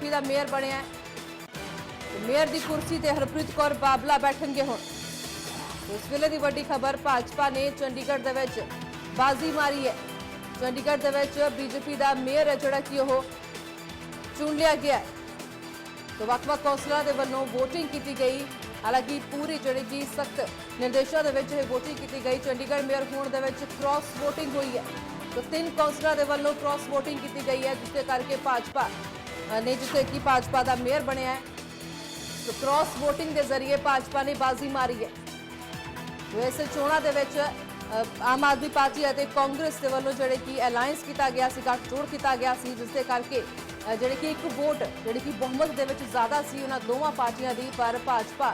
BJP का mayor बनया है। मेयर की कुर्सी ते हरप्रीत कौर बाबला बैठणगे हुण। इस वेले की वड्डी खबर, भाजपा ने चंडीगढ़ दे विच बाजी मारी है। चंडीगढ़ दे विच बीजेपी का मेयर है जिहड़ा कि ओह चुन लिया गया है। तो वक्-वक् कौंसलरां दे वल्लों वोटिंग की गई। हालांकि पूरी जिहड़ी कि सख्त निर्देशों दे विच वोटिंग की गई। चंडीगढ़ मेयर होण दे विच क्रॉस वोटिंग हुई है। तो 3 कौंसलरां दे वल्लों क्रॉस वोटिंग की गई है, जिसके करके भाजपा ने जिथे कि भाजपा का मेयर बनया है। तो क्रॉस वोटिंग के जरिए भाजपा ने बाजी मारी है। तो इस चोणां दे विच आम आदमी पार्टी और कांग्रेस के वलों जिहड़े कि अलायंस किया गया सी, गठजोड़ किया गया सी, जिसके करके जिहड़ी कि एक वोट जिहड़ी कि बहुमत दे विच ज़्यादा सी उन्हां दोवां पार्टियां दी। पर भाजपा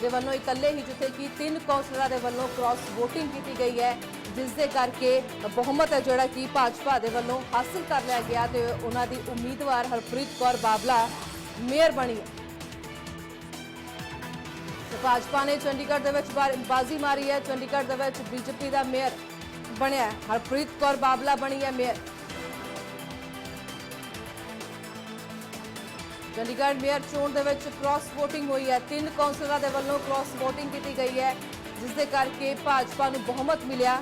दे वल्लों इकल्ले ही जिथे कि 3 कौंसलरां दे वल्लों क्रॉस वोटिंग की गई है, जिसके करके बहुमत है जिहड़ा कि भाजपा दे वल्लों हासिल कर लिया गया। तो उन्हां दी उम्मीदवार हरप्रीत कौर बाबला मेयर बनी है। तो भाजपा ने चंडीगढ़ दे विच बाजी मारी है। चंडीगढ़ दे विच बीजेपी का मेयर बनया है, हरप्रीत कौर बाबला बनी है मेयर। चंडीगढ़ मेयर चोण दे विच क्रॉस वोटिंग हुई है। 3 कौंसलरां दे वल्लों क्रॉस वोटिंग की गई है, जिसके करके भाजपा नूं बहुमत मिलिया,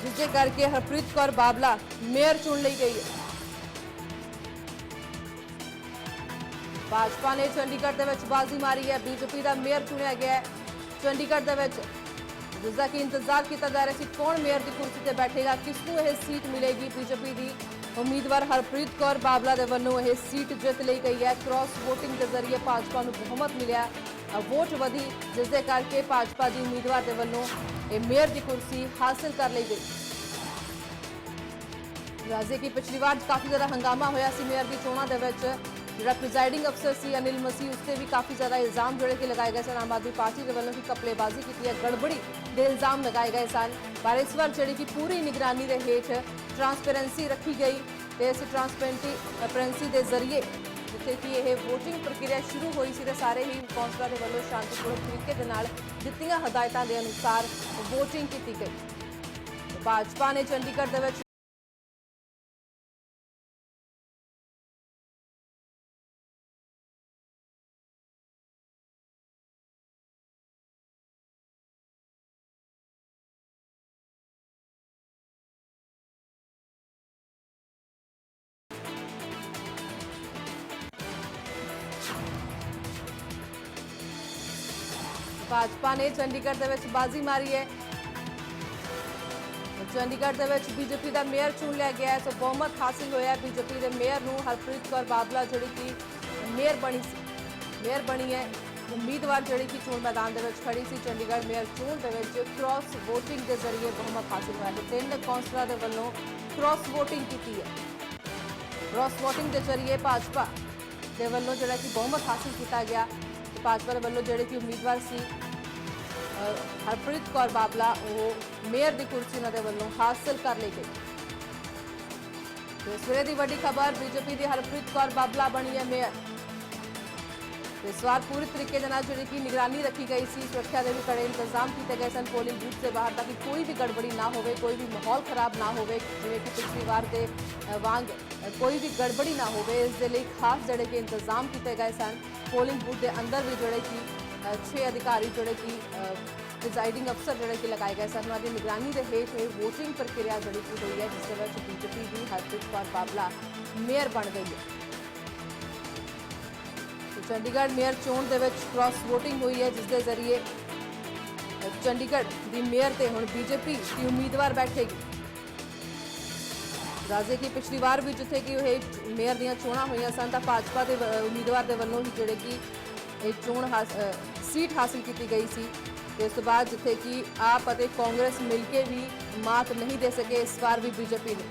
जिसके करके हरप्रीत कौर बाबला मेयर चुन ली गई है। भाजपा ने चंडीगढ़ दे विच बाजी मारी है। बीजेपी का मेयर चुनिया गया है चंडीगढ़ दे विच, जिसका कि इंतजार किया जा रहा है कौन मेयर की कुर्सी पर बैठेगा, किसनूं यह सीट मिलेगी। बीजेपी की उम्मीदवार हरप्रीत कौर बाबला दे वल्लों यह सीट जित ली गई है। क्रॉस वोटिंग के जरिए भाजपा नूं बहुमत मिलिया, वोट वधी, जिसके करके भाजपा की उम्मीदवार दे वल्लों यह मेयर की कुर्सी हासिल कर ली गई। राज्य की पिछली बार काफ़ी ज़्यादा हंगामा होया सी मेयर की चोणां दे विच। जिहड़ा प्रिजाइडिंग अफसर सी अनिल मसीह, उससे भी काफ़ी ज़्यादा इल्जाम जोड़े कि लगाए गए सन। आम आदमी पार्टी के वल्लों की कपलेबाजी की है, गड़बड़ी के इल्जाम लगाए गए सन। पर इस बार जिहड़ी कि पूरी निगरानी के हेठ ट्रांसपेरेंसी रखी गई। तो इस ट्रांसपेरेंसी के जरिए जिथे कि यह वोटिंग प्रक्रिया शुरू हुई सी, सारे ही कौंसलरां दे वल्लों शांतिपूर्ण तरीके दे नाल दित्तियां हदायतां के अनुसार वोटिंग की गई। भाजपा ने चंडीगढ़ दे विच चंडीगढ़ दे विच बाजी मारी है। चंडीगढ़ दे विच बीजेपी का मेयर चुन लिया गया है। तो बहुमत हासिल होया बीजेपी के मेयर नूं। हरप्रीत कौर बाबला जिहड़ी कि मेयर बनी है। उम्मीदवार जिहड़ी कि चोण मैदान दे विच खड़ी सी। चंडीगढ़ मेयर चोण दे विच क्रॉस वोटिंग के जरिए बहुमत हासिल होया। 3 कौंसलरां दे वल्लों क्रॉस वोटिंग की है। क्रॉस वोटिंग के जरिए भाजपा के वल्लों जिहड़ा कि बहुमत हासिल किया गया। तो भाजपा के वल्लों जिहड़े कि उम्मीदवार सी हरप्रीत कौर बाबला वो मेयर की कुर्सी उन्होंने वल्लों हासिल कर ली गई। तो इस वेले की वड्डी खबर, बीजेपी की हरप्रीत कौर बाबला बनी है मेयर। इस बार पूरी तरीके जी की निगरानी रखी गई सी। सुरक्षा के भी कड़े इंतजाम किए गए सन पोलिंग बूथ से बाहर, ताकि कोई भी गड़बड़ी ना हो, कोई भी माहौल खराब ना हो, जिवें कि पिछली बार के वांग कोई भी गड़बड़ी ना हो। इस लिए खास जड़े के इंतजाम किए गए सन। पोलिंग बूथ के अंदर भी जोड़े कि 6 अधिकारी जोड़े कि प्रिजाइडिंग अफसर जोड़े कि लगाए गए सन। उन्होंने निगरानी के हेठ वोटिंग प्रक्रिया जड़ी की हुई है, जिस बीजेपी की हरप्रीत कौर बाबला मेयर बन गई है। तो चंडीगढ़ मेयर चोण दे विच क्रॉस वोटिंग हुई है, जिसके जरिए चंडीगढ़ की मेयर ते हुण बीजेपी की उम्मीदवार बैठेगी। राज्य की पिछली बार भी जिथे कि मेयर दी चोणां हुई सन, तो भाजपा के उम्मीदवार के वल्लों ही जिहड़े कि चोण सीट हासिल की गई सी। इस तो बाद जिथे कि आप और कांग्रेस मिलके भी मात नहीं दे सके इस बार भी बीजेपी ने।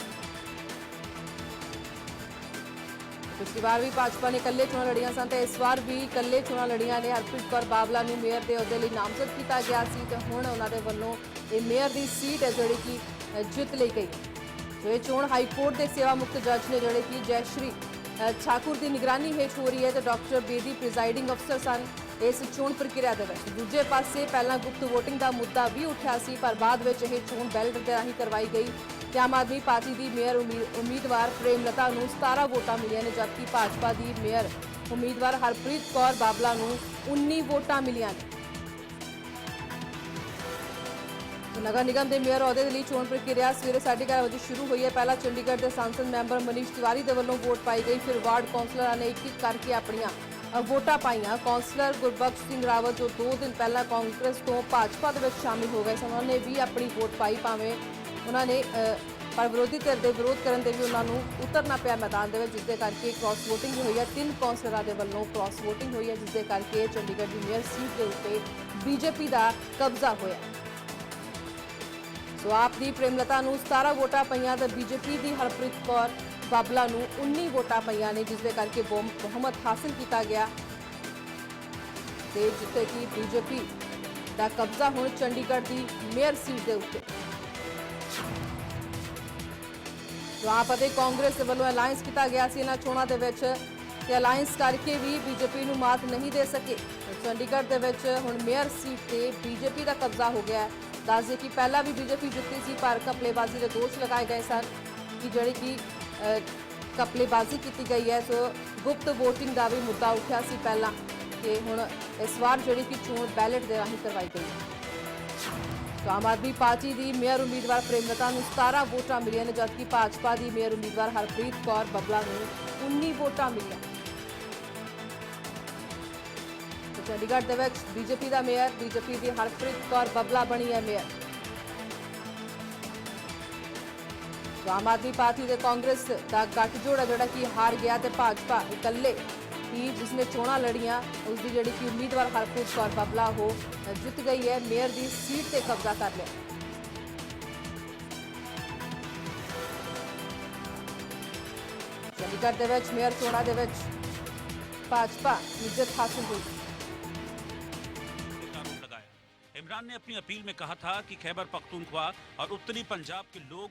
पिछली बार भी भाजपा ने कल्ले चोणां लड़ियां सन, तो इस बार भी कल्ले चोणां लड़ियां ने। हरप्रीत कौर बाबला नूं मेयर के अहुदे लई नामजद किया गया सी, तो हुण उन्हां दे वल्लों ये मेयर की सीट है जिहड़ी कि जित ली गई। तो ये चोण हाईकोर्ट के सेवा मुक्त जज ने जिहड़े कि जयश्री ठाकुर की निगरानी हेठ हो रही है। तो डॉक्टर बेदी प्रिजाइडिंग अफसर सन इस चोण प्रक्रिया के विच। दूजे पासे पहला गुप्त वोटिंग का मुद्दा भी उठा सी, पर बाद विच यह चोण बैलेट के राही करवाई गई। ਤੇ ਆਮ ਆਦਮੀ ਪਾਰਟੀ ਦੀ ਮੇਅਰ ਉਮੀਦਵਾਰ ਪ੍ਰੇਮਲਤਾ ਨੂੰ 17 ਵੋਟਾਂ ਮਿਲੀਆਂ ਨੇ, ਜਦਕਿ ਭਾਜਪਾ ਦੀ ਮੇਅਰ ਉਮੀਦਵਾਰ ਹਰਪ੍ਰੀਤ ਕੌਰ ਬਾਬਲਾ ਨੂੰ 19 ਵੋਟਾਂ ਮਿਲੀਆਂ ਨੇ। नगर निगम के मेयर अहुदे लई चोण प्रक्रिया सवेरे 11:30 बजे शुरू हुई है। पहला चंडीगढ़ के सांसद मैंबर मनीष तिवारी के वलों वोट पाई गई, फिर वार्ड कौंसलर ने एक एक करके अपन वोटां पाईयां। कौंसलर गुरबख्श सिंह रावत जो 2 दिन पहला कांग्रेस तो भाजपा दे विच शामिल हो गए सन, उन्होंने भी अपनी वोट पाई, भावें उन्होंने पर विरोधी धिर के विरोध करने ते भी उन्होंने उतरना पिया मैदान दे विच, जिसदे करके क्रॉस वोटिंग हुई है। 3 कौंसलरां दे वलों क्रॉस वोटिंग हुई है, जिसदे करके चंडीगढ़ की मेयर सीट के उत्ते बीजेपी का कब्जा होया। सो आप दी प्रेमलता नूं 17 वोटां पईयां ते बीजेपी दी हरप्रीत कौर बाबला नूं 19 वोटां पईयां ने, जिसदे करके बहुमत हासिल किया गया ते जिथे कि बीजेपी दा कब्जा हुण चंडीगढ़ दी मेयर सीट दे उत्ते। तो आप अते कांग्रेस दे वल्लों अलायंस किया गया सी इन्हां चोणां दे विच ते अलायंस करके भी बीजेपी नूं मात नहीं दे सके। चंडीगढ़ दे विच हुण मेयर सीट ते बीजेपी दा कब्जा हो गया है। दस दे कि पहला भी बीजेपी जित्ती सी, पर घपलेबाजी के दोष लगाए गए सन कि जिहड़ी कि घपलेबाजी की गई है। सो गुप्त वोटिंग का भी मुद्दा उठा सी पहला, कि हुण इस बार जिहड़ी कि चोण बैलेट के राही करवाई गई है। तो आम आदमी पार्टी की मेयर उम्मीदवार प्रेमलता नूं 17 वोटां मिलियां ने, जबकि भाजपा की मेयर उम्मीदवार हरप्रीत कौर बाबला नूं 19 वोटां मिलियां। चंडीगढ़ दे विच बीजेपी का मेयर बीजेपी की हरप्रीत कौर बाबला बनी है मेयर। तो आम आदमी पार्टी के कांग्रेस का गठजोड़ है जिहड़ा कि हार गया, तो भाजपा इकल्ले ही जिसने चोणां लड़ियां उसकी जिहड़ी कि उम्मीदवार हरप्रीत कौर बाबला हो जित गई है, मेयर की सीट से कब्जा कर लिया। चंडीगढ़ दे विच मेयर चोणां दे विच भाजपा की जित हासिल हुई। इमरान ने अपनी अपील में कहा था कि खैबर पख्तूनख्वा और उत्तरी पंजाब के लोग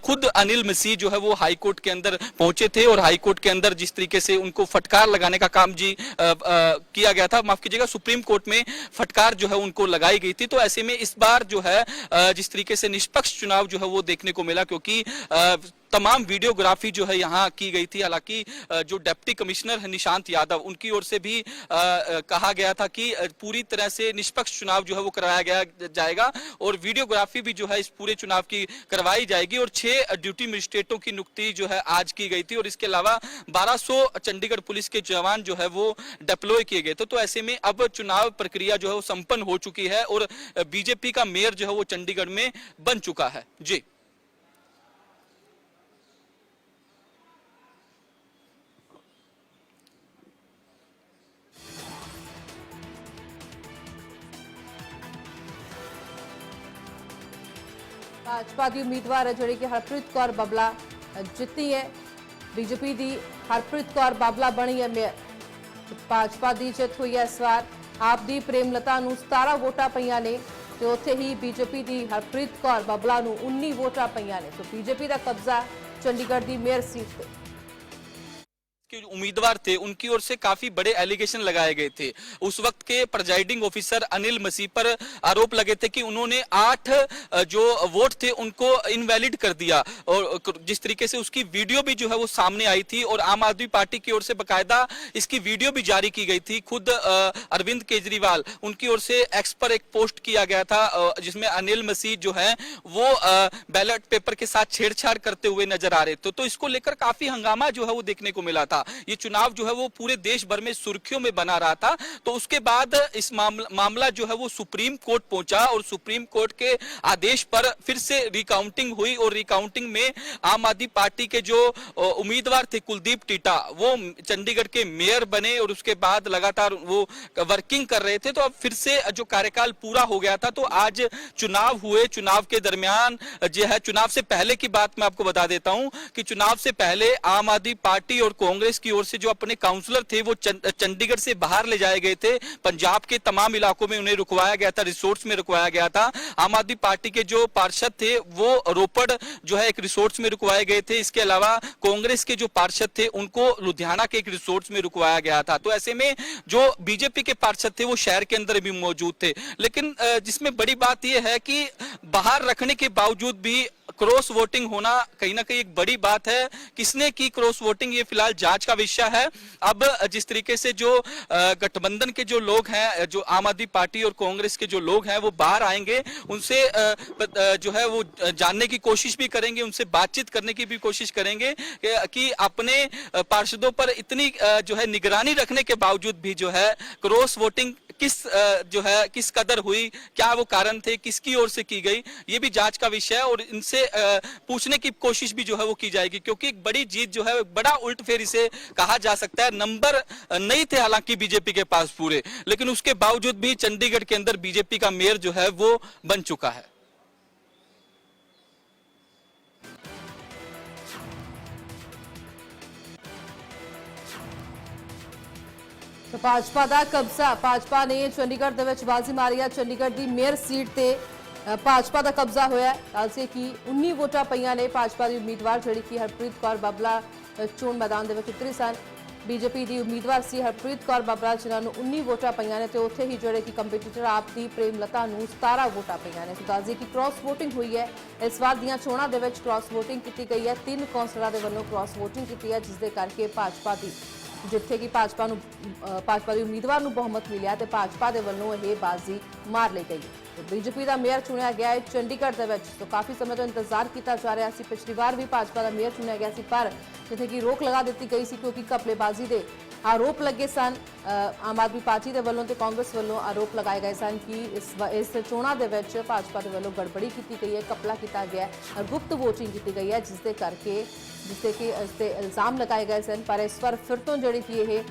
खुद अनिल मसीह जो है वो हाई कोर्ट के अंदर पहुंचे थे और हाई कोर्ट के अंदर जिस तरीके से उनको फटकार लगाने का काम किया गया था, माफ कीजिएगा, सुप्रीम कोर्ट में फटकार जो है उनको लगाई गई थी। तो ऐसे में इस बार जो है जिस तरीके से निष्पक्ष चुनाव जो है वो देखने को मिला, क्योंकि तमाम वीडियोग्राफी जो है यहाँ की गई थी। हालांकि जो डिप्टी कमिश्नर है निशांत यादव, उनकी ओर से भी कहा गया था कि पूरी तरह से निष्पक्ष चुनाव जो है वो करवाया जाएगा और वीडियोग्राफी भी जो है इस पूरे चुनाव की करवाई जाएगी। और 6 ड्यूटी मजिस्ट्रेटों की नियुक्ति जो है आज की गई थी और इसके अलावा 1200 चंडीगढ़ पुलिस के जवान जो है वो डिप्लॉय किए गए थे। तो ऐसे में अब चुनाव प्रक्रिया जो है वो संपन्न हो चुकी है और बीजेपी का मेयर जो है वो चंडीगढ़ में बन चुका है। जी भाजपा की उम्मीदवार है जिहड़ी कि हरप्रीत कौर बाबला जीती है, बीजेपी की हरप्रीत कौर बाबला बनी है मेयर। भाजपा की जित हुई है इस बार। आप दी प्रेमलता नूं 17 वोटां पईयां ने ते उत्थे ही बीजेपी की हरप्रीत कौर बाबला नूं 19 वोटां पईयां ने। तो बीजेपी का कब्जा चंडीगढ़ की मेयर सीट पे। के उम्मीदवार थे उनकी ओर से काफी बड़े एलिगेशन लगाए गए थे। उस वक्त के प्रिजाइडिंग ऑफिसर अनिल मसीह पर आरोप लगे थे कि उन्होंने 8 जो वोट थे उनको इनवैलिड कर दिया और जिस तरीके से उसकी वीडियो भी जो है वो सामने आई थी और आम आदमी पार्टी की ओर से बकायदा इसकी वीडियो भी जारी की गई थी। खुद अरविंद केजरीवाल, उनकी ओर से एक्स पर एक पोस्ट किया गया था जिसमें अनिल मसीह जो है वो बैलेट पेपर के साथ छेड़छाड़ करते हुए नजर आ रहे थे। तो इसको लेकर काफी हंगामा जो है वो देखने को मिला था। ये चुनाव जो है वो पूरे देश भर में सुर्खियों में बना रहा था। तो उसके बाद इस मामला जो है वो सुप्रीम कोर्ट पहुंचा और सुप्रीम कोर्ट के आदेश पर फिर से रिकाउंटिंग हुई और रिकाउंटिंग में आम आदमी पार्टी के जो उम्मीदवार थे कुलदीप टीटा, वो चंडीगढ़ के मेयर बने और उसके बाद लगातार वो वर्किंग कर रहे थे। तो अब फिर से जो कार्यकाल पूरा हो गया था। तो आज चुनाव हुए। चुनाव के दरमियान जो है, चुनाव से पहले की बात मैं आपको बता देता हूं कि चुनाव से पहले आम आदमी पार्टी और कांग्रेस कांग्रेस की ओर से जो अपने काउंसलर थे वो चंडीगढ़ से बाहर ले जाए गए थे। पंजाब के तमाम इलाकों में उन्हें रुकवाया गया था, रिसोर्ट्स में रुकवाया गया था। आम आदमी पार्टी के जो पार्षद थे वो रोपड़ जो है एक रिसोर्ट्स में रुकवाए गए थे। इसके अलावा कांग्रेस के जो पार्षद थे उनको लुधियाना के एक रिसोर्ट्स में रुकवाया गया था। तो ऐसे में जो बीजेपी के पार्षद थे वो शहर के अंदर भी मौजूद थे। लेकिन जिसमें बड़ी बात यह है कि बाहर रखने के बावजूद भी क्रॉस वोटिंग होना कहीं ना कहीं एक बड़ी बात है। किसने की क्रॉस वोटिंग, ये फिलहाल जांच का विषय है। अब जिस तरीके से जो गठबंधन के जो लोग हैं, जो आम आदमी पार्टी और कांग्रेस के जो लोग हैं वो बाहर आएंगे, उनसे जो है वो जानने की कोशिश भी करेंगे, उनसे बातचीत करने की भी कोशिश करेंगे कि अपने पार्षदों पर इतनी जो है निगरानी रखने के बावजूद भी जो है क्रॉस वोटिंग किस कदर हुई, क्या वो कारण थे, किसकी ओर से की गई, ये भी जांच का विषय है। और इनसे पूछने की कोशिश भी जो है वो की जाएगी, क्योंकि एक बड़ी जीत जो है, बड़ा उल्टफेर इसे कहा जा सकता है। नंबर नहीं थे हालांकि बीजेपी के पास पूरे, लेकिन उसके बावजूद भी चंडीगढ़ के अंदर बीजेपी का मेयर जो है वो बन चुका है। भाजपा का कब्जा, भाजपा ने चंडीगढ़ ਦੇ ਵਿੱਚ ਬਾਜ਼ੀ ਮਾਰੀ ਹੈ। ਚੰਡੀਗੜ੍ਹ ਦੀ ਮੇਅਰ ਸੀਟ ਤੇ ਭਾਜਪਾ ਦਾ ਕਬਜ਼ਾ ਹੋਇਆ ਹੈ। ਦੱਸਿਏ ਕਿ 19 ਵੋਟਾਂ ਪਈਆਂ ਨੇ। ਭਾਜਪਾ ਦੀ ਉਮੀਦਵਾਰ ਜਿਹੜੀ ਕਿ ਹਰਪ੍ਰੀਤ ਕੌਰ ਬਾਬਲਾ ਚੋਣ ਮੈਦਾਨ ਦੇ ਵਿੱਚ ਉਤਰੀ ਸਨ। ਬੀਜੇਪੀ ਦੀ ਉਮੀਦਵਾਰ ਸੀ ਹਰਪ੍ਰੀਤ ਕੌਰ ਬਾਬਲਾ, ਜਿਨ੍ਹਾਂ ਨੂੰ 19 ਵੋਟਾਂ ਪਈਆਂ ਨੇ ਤੇ ਉੱਥੇ ਹੀ ਜਿਹੜੇ ਕਿ ਕੰਪੀਟੀਟਰ ਆਪ ਦੀ ਪ੍ਰੇਮਲਤਾ ਨੂੰ 17 ਵੋਟਾਂ ਪਈਆਂ ਨੇ। ਦੱਸਿਏ ਕਿ ਕ੍ਰਾਸ ਵੋਟਿੰਗ ਹੋਈ ਹੈ। ਇਸ ਵਾਰ ਦੀਆਂ ਚੋਣਾਂ ਦੇ ਵਿੱਚ ਕ੍ਰਾਸ ਵੋਟਿੰਗ ਕੀਤੀ ਗਈ ਹੈ। 3 ਕੌਂਸਲਰਾਂ ਦੇ ਵੱਲੋਂ ਕ੍ਰਾਸ ਵੋਟਿੰਗ ਕੀਤੀ ਹੈ, ਜਿਸ ਦੇ ਕਰਕੇ ਭਾਜਪਾ ਦੀ ਜਿੱਥੇ ਕਿ ਭਾਜਪਾ ਦੀ ਉਮੀਦਵਾਰ ਨੂੰ ਬਹੁਮਤ ਮਿਲਿਆ ਤੇ ਭਾਜਪਾ ਦੇ ਵੱਲੋਂ ਇਹ ਬਾਜ਼ੀ ਮਾਰ ਲਈ ਗਈ। ਬੀਜੇਪੀ ਦਾ ਮੇਅਰ ਚੁਣਿਆ ਗਿਆ ਹੈ ਚੰਡੀਗੜ੍ਹ ਦੇ ਵਿੱਚ। ਤਾਂ ਕਾਫੀ ਸਮੇਂ ਤੋਂ ਇੰਤਜ਼ਾਰ ਕੀਤਾ ਜਾ ਰਿਹਾ ਸੀ। ਪਿਛਲੀ ਵਾਰ ਵੀ ਭਾਜਪਾ ਦਾ ਮੇਅਰ ਚੁਣਿਆ ਗਿਆ ਸੀ, ਪਰ ਜਿੱਥੇ ਕਿ ਰੋਕ ਲਗਾ ਦਿੱਤੀ ਗਈ ਸੀ ਕਿਉਂਕਿ ਘਪਲੇਬਾਜ਼ੀ ਦੇ ਆਰੋਪ ਲੱਗੇ ਸਨ। ਆਮ ਆਦਮੀ ਪਾਰਟੀ ਦੇ ਵੱਲੋਂ ਤੇ ਕਾਂਗਰਸ ਵੱਲੋਂ ਆਰੋਪ ਲਗਾਏ ਗਏ ਸਨ ਕਿ ਇਸ ਚੋਣਾਂ ਦੇ ਵਿੱਚ ਭਾਜਪਾ ਦੇ ਵੱਲੋਂ ਗੜਬੜੀ ਕੀਤੀ ਗਈ ਹੈ, ਘਪਲਾ ਕੀਤਾ ਗਿਆ ਹੈ, ਗੁਪਤ ਵੋਟਿੰਗ ਕੀਤੀ ਗਈ ਹੈ, ਜਿਸ ਦੇ ਕਰਕੇ ਜਿਸ ਕਿ ਇਸ ਤੇ ਇਲਜ਼ਾਮ ਲਗਾਏ ਗਏ ਸਨ। ਪਰ ਇਸ ਵਾਰ ਫਿਰ ਤੋਂ ਜਿਹੜੀ ਕਿ ਇਹ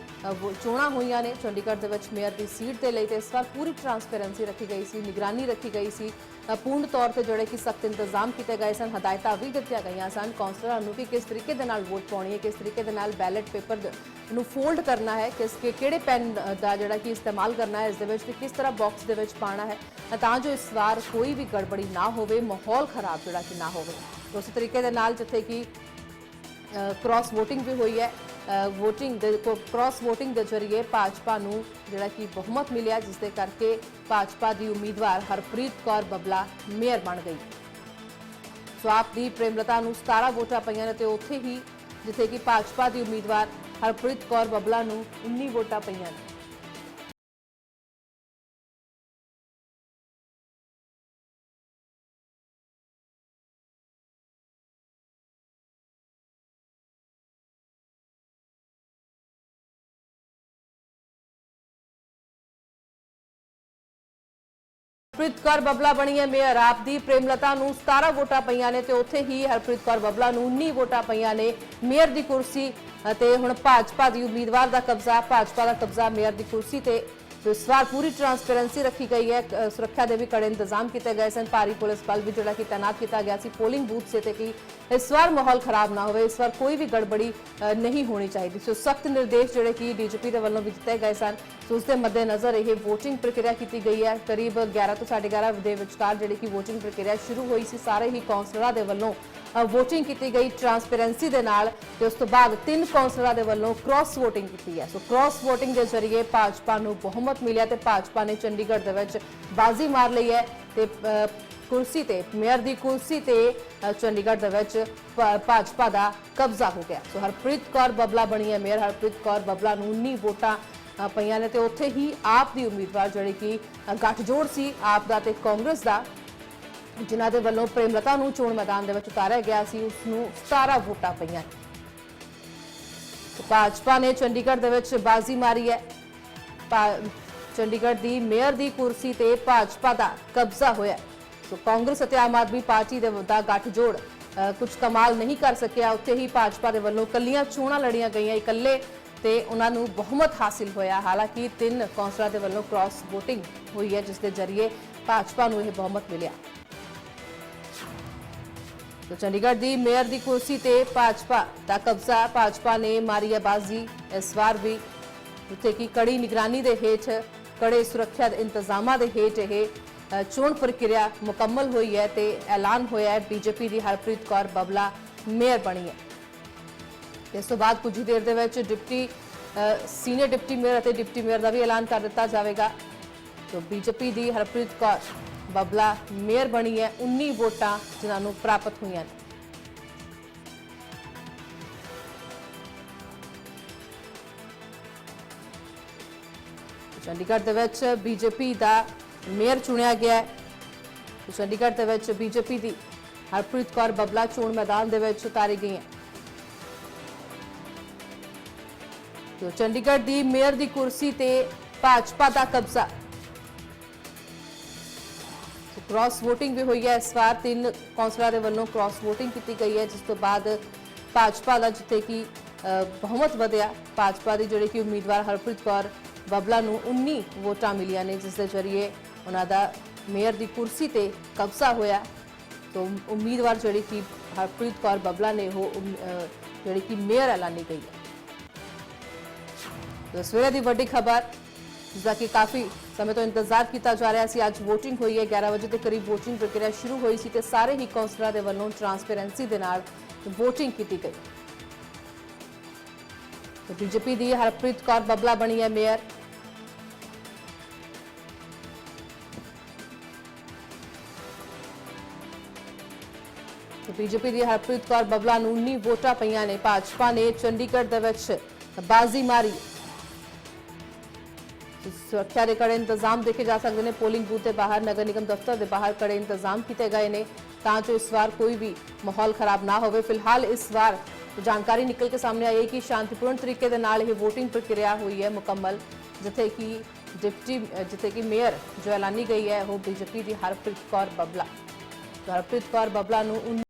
ਚੋਣਾਂ ਹੋਈਆਂ ਨੇ ਚੰਡੀਗੜ੍ਹ ਦੇ ਵਿੱਚ ਮੇਅਰ ਦੀ ਸੀਟ ਦੇ ਲਈ, ਤੇ ਇਸ ਵਾਰ ਪੂਰੀ ਟਰਾਂਸਪੇਰੈਂਸੀ ਰੱਖੀ ਗਈ ਸੀ, ਨਿਗਰਾਨੀ ਰੱਖੀ ਗਈ ਸੀ। ਪੂਰਨ ਤੌਰ ਤੇ ਜਿਹੜੇ ਕਿ ਸਖਤ ਇੰਤਜ਼ਾਮ ਕੀਤੇ ਗਏ ਸਨ, ਹਦਾਇਤਾਂ ਵੀ ਦਿੱਤੀਆਂ ਗਈਆਂ ਸਨ ਕੌਂਸਲਰਾਂ ਨੂੰ ਕਿ ਕਿਸ ਤਰੀਕੇ ਦੇ ਨਾਲ ਵੋਟ ਪਾਉਣੀ ਹੈ, ਕਿਸ ਤਰੀਕੇ ਦੇ ਨਾਲ ਬੈਲਟ ਪੇਪਰ ਨੂੰ ਫੋਲਡ ਕਰਨਾ ਹੈ, ਕਿਹੜੇ ਪੈਨ ਦਾ ਜਿਹੜਾ ਕਿ ਇਸਤੇਮਾਲ ਕਰਨਾ ਹੈ ਇਸ ਦੇ ਵਿੱਚ, ਤੇ ਕਿਸ ਤਰ੍ਹਾਂ ਬਾਕਸ ਦੇ ਵਿੱਚ ਪਾਉਣਾ ਹੈ, ਤਾਂ ਜੋ ਇਸ ਵਾਰ ਕੋਈ ਵੀ ਗੜਬੜੀ ਨਾ ਹੋਵੇ, ਮਾਹੌਲ ਖਰਾਬ ਜਿਹੜਾ ਕਿ ਨਾ ਹੋਵੇ। ਉਸੇ ਤਰੀਕੇ ਦੇ ਨਾਲ ਜਿੱਥੇ ਕਿ क्रॉस वोटिंग भी हुई है। क्रॉस वोटिंग के जरिए भाजपा नूं जिहड़ा कि बहुमत मिलिया, जिस दे करके भाजपा की उम्मीदवार हरप्रीत कौर बबला मेयर बन गई। सो आप दी प्रेमलता नूं 17 वोटां पईआं ने ते उत्थे ही जिथे कि भाजपा की उम्मीदवार हरप्रीत कौर बबला नूं 19 वोटां पईआं ने। हरप्रीत कौर बबला बनी है मेयर। आप दी प्रेमलता नूं 17 वोटां पईआं ने ते उत्थे ही हरप्रीत कौर बबला नूं 19 वोटां पईआं ने। मेयर दी कुर्सी ते हुण भाजपा दी उम्मीदवार दा कब्जा, भाजपा दा कब्जा मेयर दी कुर्सी ते। इस बार पूरी ट्रांसपेरेंसी रखी गई है। सुरक्षा के भी कड़े इंतजाम किए गए सन। भारी पुलिस बल भी जोड़ा कि तैनात किया गया सी पोलिंग बूथ से कि इस बार माहौल खराब ना हो, इस बार कोई भी गड़बड़ी नहीं होनी चाहिए। सो सख्त निर्देश जोड़े कि डीजीपी के वालों भी दिए गए सन। सो उसके मद्देनज़र यह वोटिंग प्रक्रिया की गई है। करीब 11 तो 11:30 के विचकार जी वोटिंग प्रक्रिया शुरू हुई सी। सारे ही कौंसलर के वालों वोटिंग की गई ट्रांसपेरेंसी के नाल। ते उस तो बाद 3 कौंसलर के वालों क्रॉस वोटिंग की है। सो क्रॉस वोटिंग के जरिए भाजपा नूं बहुमत मिलिया ते भाजपा ने चंडीगढ़ दे विच बाजी मार ली है ते कुर्सी ते मेयर दी कुर्सी ते चंडीगढ़ दे विच भाजपा दा कब्जा हो गया। सो हरप्रीत कौर बबला बनी है मेयर। हरप्रीत कौर बबला नूं 19 वोटां पईआं ने ते उत्थे ही आप दी उम्मीदवार जिहड़ी कि गठजोड़ सी आप दा ते कांग्रेस दा, जिन्हां दे वल्लों प्रेमलता नूं चोण मैदान दे विच उतारिया गया सी, उसनूं 17 वोटां पईआं। भाजपा ने चंडीगढ़ दे विच बाजी मारी है। चंडीगढ़ दी मेयर दी कुर्सी ते भाजपा दा कब्जा होया। तो कांग्रेस और आम आदमी पार्टी दा गठजोड़ कुछ कमाल नहीं कर सकिया। उत्थे ही भाजपा दे वल्लों कल्लियां चोणां लड़ियां गईयां, इकल्ले ते उन्हां नूं बहुमत हासिल होया। हालांकि 3 कौंसलर दे वल्लों क्रॉस वोटिंग हुई है, जिस दे जरिए भाजपा नूं यह बहुमत मिलिया। तो चंडीगढ़ दी मेयर दी कुर्सी ते भाजपा दा कब्जा, भाजपा ने मारी है बाजी। इस बार भी जिथे कि कड़ी निगरानी दे हेठ, कड़े सुरक्षा इंतजामां दे हेठ यह चोण प्रक्रिया मुकम्मल हुई है ते ऐलान होया है बीजेपी दी हरप्रीत कौर बबला मेयर बनी है। इस तो बाद कुछ ही देर दे विच सीनियर डिप्टी मेयर और डिप्टी मेयर का भी ऐलान कर दिता जाएगा। तो बीजेपी की हरप्रीत कौर बबला मेयर बनी है। 19 वोटां जिन्होंने प्राप्त हुई हैं। चंडीगढ़ दे विच बीजेपी का मेयर चुनिया गया है। तो चंडीगढ़ दे विच बीजेपी की हरप्रीत कौर बबला चोण मैदान दे विच उतारी गई है। तो चंडीगढ़ दी मेयर दी कुर्सी ते भाजपा दा कब्जा। तो क्रॉस वोटिंग भी हुई है। इस बार 3 कौंसलर के वालों क्रॉस वोटिंग की गई है, जिस तो बाद भाजपा का जिथे कि बहुमत वधिया। भाजपा की जिहड़ी कि उम्मीदवार हरप्रीत कौर बबला नूं 19 वोटां मिलियां ने, जिस दे जरिए उन्हां दा मेयर दी कुर्सी ते कब्जा होया। तो उम्मीदवार जिहड़ी कि हरप्रीत कौर बबला ने वो जिहड़ी कि मेयर ऐलानी गई है। तो सवेरे की वड्डी खबर जिसका कि काफ़ी समय तो इंतजार किया जा रहा सी, अज वोटिंग हुई है। 11 बजे के करीब वोटिंग प्रक्रिया शुरू हुई सी ते सारे ही कौंसलर के वालों ट्रांसपेरेंसी के नाल वोटिंग की गई। तो बीजेपी की हरप्रीत कौर बबला बनी है मेयर। तो बीजेपी की हरप्रीत कौर बबला नूं 19 वोटां पईयां ने। भाजपा ने चंडीगढ़ दे विच बाजी मारी। सुरक्षा के कड़े इंतजाम देखे जा सकते हैं। पोलिंग बूथ के बाहर, नगर निगम दफ्तर के बाहर कड़े इंतजाम किए गए हैं ताकि इस बार कोई भी माहौल खराब ना हो। फिलहाल इस बार जानकारी निकल के सामने आई है कि शांतिपूर्ण तरीके के नाल यह वोटिंग प्रक्रिया हुई है मुकम्मल, जिथे कि मेयर जो ऐलानी गई है वो बीजेपी की हरप्रीत कौर बबला। तो हरप्रीत कौर बबला नूं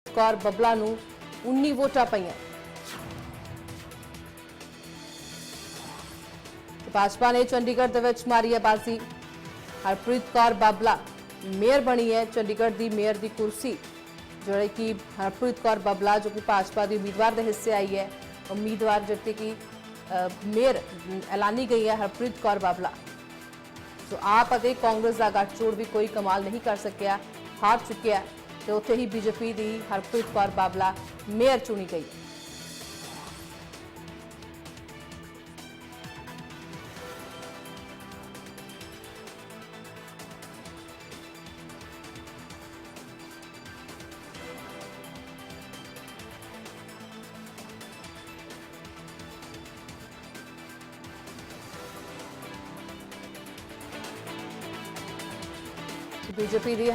कौर बबला नूं 19 वोटां पईयां। भाजपा ने चंडीगढ़ दे विच मारी है बाजी। हरप्रीत कौर बबला मेयर बनी है। चंडीगढ़ की मेयर की कुर्सी जिहड़ी कि हरप्रीत कौर बबला जो कि भाजपा की उम्मीदवार के हिस्से आई है। उम्मीदवार जिहड़ी कि मेयर ऐलानी गई है हरप्रीत कौर बबला। तो आप और कांग्रेस का गठजोड़ भी कोई कमाल नहीं कर सकिया, हार चुकिया। तो उत्थे ही बीजेपी की हरप्रीत कौर बबला मेयर चुनी गई। बीजेपी की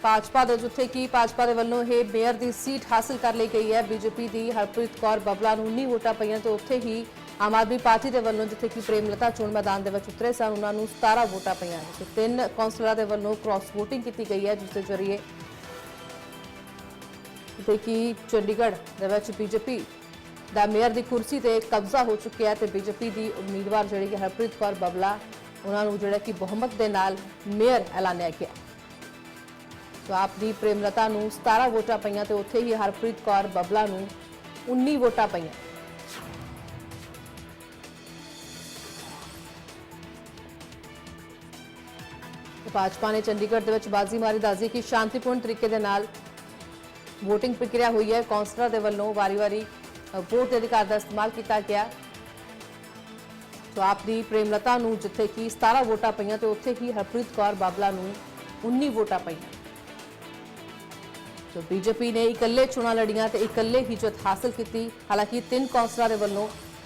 भाजपा के जिथे कि भाजपा के वालों ये मेयर की सीट हासिल कर ली गई है। बीजेपी की हरप्रीत कौर बबला 19 वोटां पईयां तो उत्थे ही ਆਮ ਆਦਮੀ ਪਾਰਟੀ ਦੇ ਵੱਲੋਂ ਜਿੱਥੇ ਕਿ ਪ੍ਰੇਮਲਤਾ ਚੋਣ ਮੈਦਾਨ ਦੇ ਵਿੱਚ ਉਤਰੇ ਸਨ ਉਹਨਾਂ ਨੂੰ 17 ਵੋਟਾਂ ਪਈਆਂ ਨੇ ਤੇ 3 ਕੌਂਸਲਰਾਂ ਦੇ ਵੱਲੋਂ ਕ੍ਰਾਸ ਵੋਟਿੰਗ ਕੀਤੀ ਗਈ ਹੈ, ਜਿਸ ਦੇ ਜ਼ਰੀਏ ਜਿੱਥੇ ਕਿ ਚੰਡੀਗੜ੍ਹ ਦੇ ਵਿੱਚ ਬੀਜੇਪੀ ਦਾ ਮੇਅਰ ਦੀ ਕੁਰਸੀ ਤੇ ਕਬਜ਼ਾ ਹੋ ਚੁੱਕਿਆ ਹੈ ਤੇ ਬੀਜੇਪੀ ਦੀ ਉਮੀਦਵਾਰ ਜਿਹੜੀ ਕਿ ਹਰਪ੍ਰੀਤ ਕੌਰ ਬੱਬਲਾ ਉਹਨਾਂ ਨੂੰ ਜਿਹੜਾ ਕਿ ਬਹੁਮਤ ਦੇ ਨਾਲ ਮੇਅਰ ਐਲਾਨਿਆ ਗਿਆ। ਸੋ ਆਪ ਦੀ ਪ੍ਰੇਮਲਤਾ ਨੂੰ 17 ਵੋਟਾਂ ਪਈਆਂ ਤੇ ਉੱਥੇ ਹੀ ਹਰਪ੍ਰੀਤ ਕੌਰ ਬੱਬਲਾ ਨੂੰ 19 ਵੋਟਾਂ ਪਈਆਂ। ਭਾਜਪਾ ਨੇ ਚੰਡੀਗੜ੍ਹ ਦੇ ਵਿੱਚ ਬਾਜ਼ੀ ਮਾਰੀ। ਦੱਸਦੀ ਕਿ ਸ਼ਾਂਤੀਪੂਰਨ ਤਰੀਕੇ ਦੇ ਨਾਲ ਵੋਟਿੰਗ ਪ੍ਰਕਿਰਿਆ ਹੋਈ ਹੈ। ਕੌਂਸਲਰ ਦੇ ਵੱਲੋਂ ਵਾਰੀ-ਵਾਰੀ ਵੋਟ ਦੇ ਅਧਿਕਾਰ ਦਾ ਇਸਤੇਮਾਲ ਕੀਤਾ ਗਿਆ। ਸੋ ਆਪ ਦੀ ਪ੍ਰੇਮਲਤਾ ਨੂੰ ਜਿੱਥੇ ਕਿ 17 ਵੋਟਾਂ ਪਈਆਂ ਤੇ ਉੱਥੇ ਹੀ ਹਰਪ੍ਰੀਤ ਕੌਰ ਬਾਬਲਾ ਨੂੰ 19 ਵੋਟਾਂ ਪਈਆਂ। ਸੋ ਬੀਜੇਪੀ ਨੇ ਇਕੱਲੇ ਚੋਣਾਂ ਲੜੀਆਂ ਤੇ ਇਕੱਲੇ ਹੀ ਜਿੱਤ ਹਾਸਲ ਕੀਤੀ। ਹਾਲਾਂਕਿ 3 ਕੌਂਸਲਰਾਂ ਦੇ ਵੱਲੋਂ